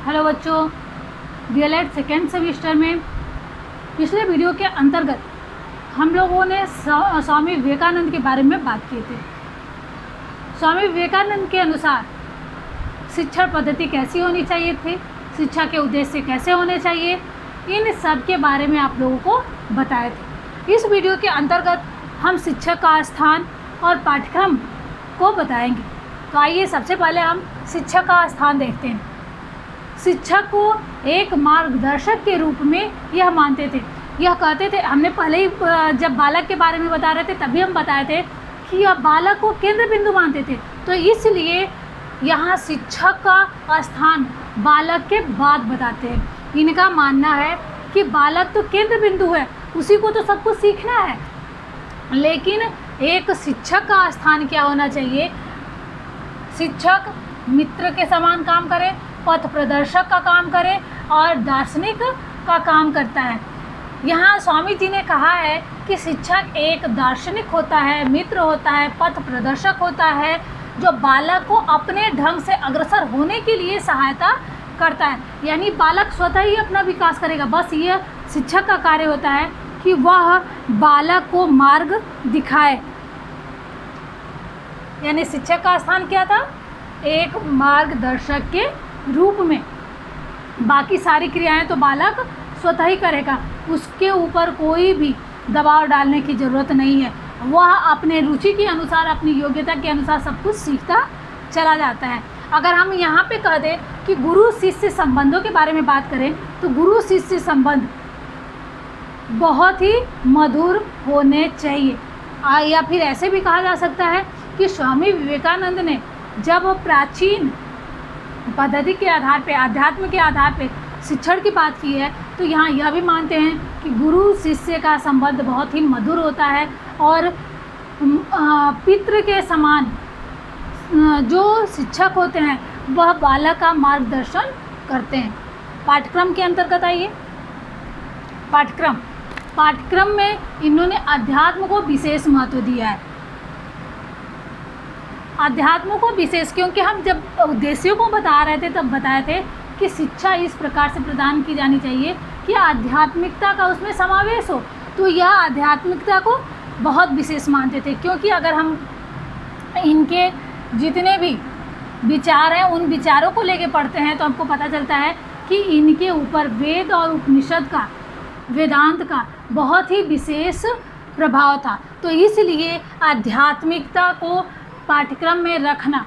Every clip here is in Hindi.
हेलो बच्चों, डीएलएड सेकेंड सेमेस्टर में पिछले वीडियो के अंतर्गत हम लोगों ने स्वामी विवेकानंद के बारे में बात की थी। स्वामी विवेकानंद के अनुसार शिक्षा पद्धति कैसी होनी चाहिए थी, शिक्षा के उद्देश्य कैसे होने चाहिए, इन सब के बारे में आप लोगों को बताए थे। इस वीडियो के अंतर्गत हम शिक्षक का स्थान और पाठ्यक्रम को बताएंगे। तो आइए सबसे पहले हम शिक्षक का स्थान देखते हैं। शिक्षक को एक मार्गदर्शक के रूप में यह मानते थे, यह कहते थे। हमने पहले ही जब बालक के बारे में बता रहे थे तभी हम बताए थे कि यह बालक को केंद्र बिंदु मानते थे। तो इसलिए यहाँ शिक्षक का स्थान बालक के बाद बताते हैं। इनका मानना है कि बालक तो केंद्र बिंदु है, उसी को तो सब कुछ सीखना है, लेकिन एक शिक्षक का स्थान क्या होना चाहिए। शिक्षक मित्र के समान काम करे, पथ प्रदर्शक का काम करे और दार्शनिक का काम करता है। यहाँ स्वामी जी ने कहा है कि शिक्षक एक दार्शनिक होता है, मित्र होता है, पथ प्रदर्शक होता है, जो बालक को अपने ढंग से अग्रसर होने के लिए सहायता करता है। यानी बालक स्वतः ही अपना विकास करेगा। बस ये शिक्षक का कार्य होता है कि वह बालक को मार्ग दिखाए। यानी शिक्षक का स्थान क्या था, एक मार्गदर्शक के रूप में। बाकी सारी क्रियाएं तो बालक स्वतः ही करेगा, उसके ऊपर कोई भी दबाव डालने की ज़रूरत नहीं है। वह अपने रुचि के अनुसार, अपनी योग्यता के अनुसार सब कुछ सीखता चला जाता है। अगर हम यहाँ पे कह दें कि गुरु शिष्य संबंधों के बारे में बात करें तो गुरु शिष्य संबंध बहुत ही मधुर होने चाहिए। या फिर ऐसे भी कहा जा सकता है कि स्वामी विवेकानंद ने जब प्राचीन पद्धति के आधार पे, अध्यात्म के आधार पे शिक्षण की बात की है, तो यहाँ यह भी मानते हैं कि गुरु शिष्य का संबंध बहुत ही मधुर होता है और पितृ के समान जो शिक्षक होते हैं वह बालक का मार्गदर्शन करते हैं। पाठ्यक्रम के अंतर्गत आइए। पाठ्यक्रम में इन्होंने अध्यात्म को विशेष महत्व दिया है। अध्यात्म को विशेष, क्योंकि हम जब उद्देश्यों को बता रहे थे तब बताए थे कि शिक्षा इस प्रकार से प्रदान की जानी चाहिए कि आध्यात्मिकता का उसमें समावेश हो। तो यह आध्यात्मिकता को बहुत विशेष मानते थे, क्योंकि अगर हम इनके जितने भी विचार हैं उन विचारों को लेके पढ़ते हैं तो हमको पता चलता है कि इनके ऊपर वेद और उपनिषद का, वेदांत का बहुत ही विशेष प्रभाव था। तो इसलिए आध्यात्मिकता को पाठ्यक्रम में रखना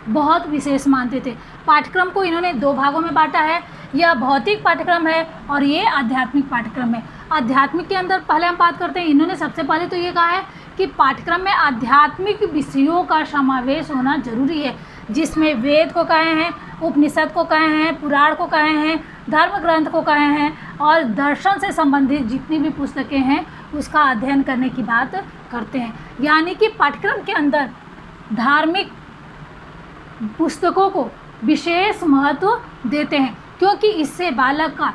बहुत विशेष मानते थे। पाठ्यक्रम को इन्होंने दो भागों में बांटा है। यह भौतिक पाठ्यक्रम है और ये आध्यात्मिक पाठ्यक्रम है। आध्यात्मिक के अंदर पहले हम बात करते हैं। इन्होंने सबसे पहले तो ये कहा है कि पाठ्यक्रम में आध्यात्मिक विषयों का समावेश होना जरूरी है, जिसमें वेद को कहे हैं, उपनिषद को कहे हैं, पुराण को कहे हैं, धर्म ग्रंथ को कहे हैं और दर्शन से संबंधित जितनी भी पुस्तकें हैं उसका अध्ययन करने की बात करते हैं। यानी कि पाठ्यक्रम के अंदर धार्मिक पुस्तकों को विशेष महत्व देते हैं, क्योंकि इससे बालक का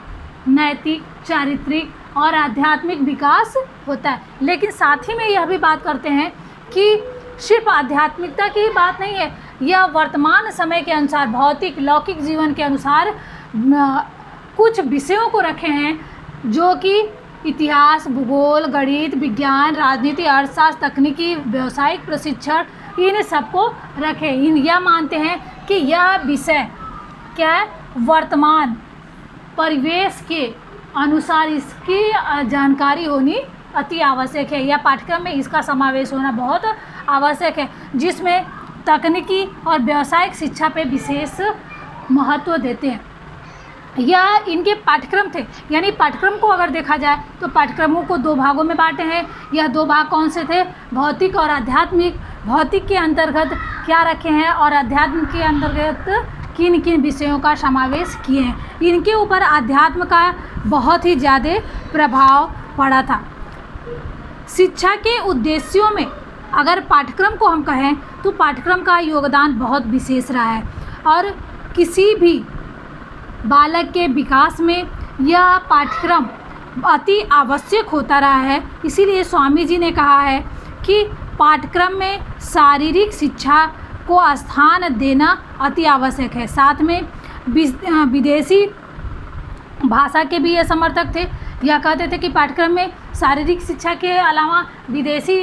नैतिक, चारित्रिक और आध्यात्मिक विकास होता है। लेकिन साथ ही में यह भी बात करते हैं कि सिर्फ आध्यात्मिकता की ही बात नहीं है, यह वर्तमान समय के अनुसार, भौतिक लौकिक जीवन के अनुसार कुछ विषयों को रखे हैं, जो कि इतिहास, भूगोल, गणित, विज्ञान, राजनीति, अर्थशास्त्र, तकनीकी, व्यावसायिक प्रशिक्षण, इन सबको रखे। यह मानते हैं कि यह विषय क्या है, वर्तमान परिवेश के अनुसार इसकी जानकारी होनी अति आवश्यक है। यह पाठ्यक्रम में इसका समावेश होना बहुत आवश्यक है, जिसमें तकनीकी और व्यावसायिक शिक्षा पे विशेष महत्व देते हैं। यह इनके पाठ्यक्रम थे। यानी पाठ्यक्रम को अगर देखा जाए तो पाठ्यक्रमों को दो भागों में बांटे हैं। यह दो भाग कौन से थे, भौतिक और आध्यात्मिक। भौतिक के अंतर्गत क्या रखे हैं और अध्यात्म के अंतर्गत किन किन विषयों का समावेश किए हैं। इनके ऊपर आध्यात्म का बहुत ही ज़्यादा प्रभाव पड़ा था। शिक्षा के उद्देश्यों में अगर पाठ्यक्रम को हम कहें तो पाठ्यक्रम का योगदान बहुत विशेष रहा है और किसी भी बालक के विकास में यह पाठ्यक्रम अति आवश्यक होता रहा है। इसीलिए स्वामी जी ने कहा है कि पाठ्यक्रम में शारीरिक शिक्षा को स्थान देना अति आवश्यक है। साथ में विदेशी भाषा के भी ये समर्थक थे। यह कहते थे कि पाठ्यक्रम में शारीरिक शिक्षा के अलावा विदेशी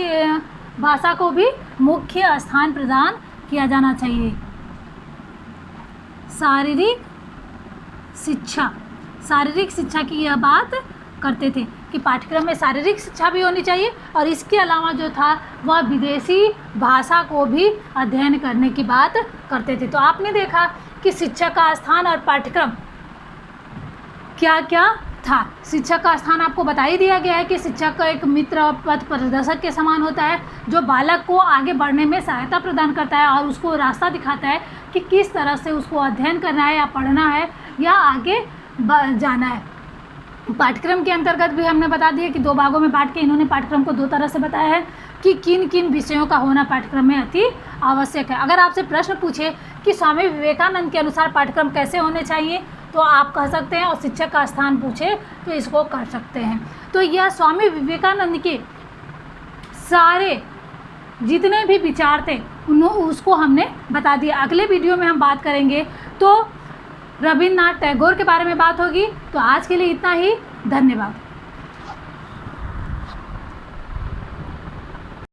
भाषा को भी मुख्य स्थान प्रदान किया जाना चाहिए। शारीरिक शिक्षा की यह बात करते थे कि पाठ्यक्रम में शारीरिक शिक्षा भी होनी चाहिए और इसके अलावा जो था वह विदेशी भाषा को भी अध्ययन करने की बात करते थे। तो आपने देखा कि शिक्षा का स्थान और पाठ्यक्रम क्या क्या था। शिक्षक का स्थान आपको बता ही दिया गया है कि शिक्षक का एक मित्र और पथ प्रदर्शक के समान होता है, जो बालक को आगे बढ़ने में सहायता प्रदान करता है और उसको रास्ता दिखाता है कि किस तरह से उसको अध्ययन करना है या पढ़ना है या आगे जाना है। पाठ्यक्रम के अंतर्गत भी हमने बता दिया कि 2 भागों में बांट के इन्होंने पाठ्यक्रम को 2 तरह से बताया है कि किन किन विषयों का होना पाठ्यक्रम में अति आवश्यक है। अगर आपसे प्रश्न पूछे कि स्वामी विवेकानंद के अनुसार पाठ्यक्रम कैसे होने चाहिए तो आप कह सकते हैं, और शिक्षक का स्थान पूछे तो इसको कर सकते हैं। तो यह स्वामी विवेकानंद के सारे जितने भी विचार थे उसको हमने बता दिया। अगले वीडियो में हम बात करेंगे तो रविन्द्रनाथ टैगोर के बारे में बात होगी। तो आज के लिए इतना ही, धन्यवाद।